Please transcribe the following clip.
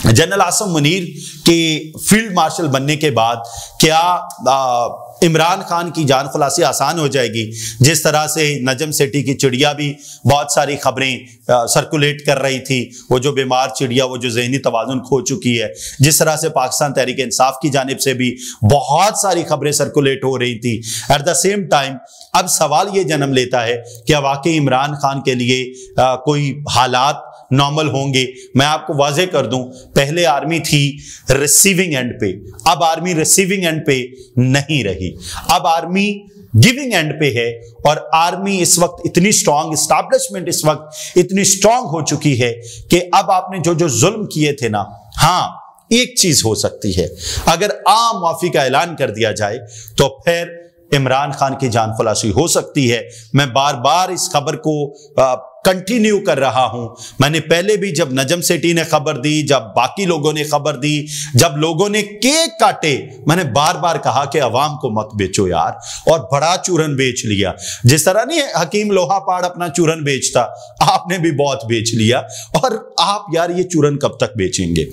General Asim Munir के field marshal बनने के बाद क्या इमरान खान की जान खुलासी आसान हो जाएगी? जिस तरह से नजम सेठी की चिड़िया भी बहुत सारी खबरें सर्कुलेट कर रही थी, वो जो बीमार चिड़िया, वो जो ज़हनी तवाज़ुन खो चुकी है, जिस तरह से पाकिस्तान तहरीक इंसाफ की जानिब से भी बहुत सारी खबरें सर्कुलेट हो रही थी। एट द सेम टाइम अब सवाल ये जन्म लेता है कि वाकई इमरान खान के लिए कोई हालात नॉर्मल होंगे? मैं आपको वाज़ेह कर दूं, पहले आर्मी थी रिसीविंग एंड पे, अब आर्मी रिसीविंग एंड पे नहीं रही, अब आर्मी गिविंग एंड पे है। और आर्मी इस वक्त इतनी स्ट्रांग, एस्टैब्लिशमेंट इस वक्त इतनी स्ट्रांग हो चुकी है कि अब आपने जो जो जुल्म किए थे ना, हाँ एक चीज हो सकती है, अगर आम माफी का ऐलान कर दिया जाए तो फिर इमरान खान की जान खुलासी हो सकती है। मैं बार बार इस खबर को कंटिन्यू कर रहा हूं। मैंने पहले भी, जब नजम सेठी ने खबर दी, जब बाकी लोगों ने खबर दी, जब लोगों ने केक काटे, मैंने बार बार कहा कि अवाम को मत बेचो यार, और बड़ा चूरन बेच लिया। जिस तरह नहीं हकीम लोहा पाड़ अपना चूरन बेचता, आपने भी बहुत बेच लिया, और आप यार ये चूरन कब तक बेचेंगे?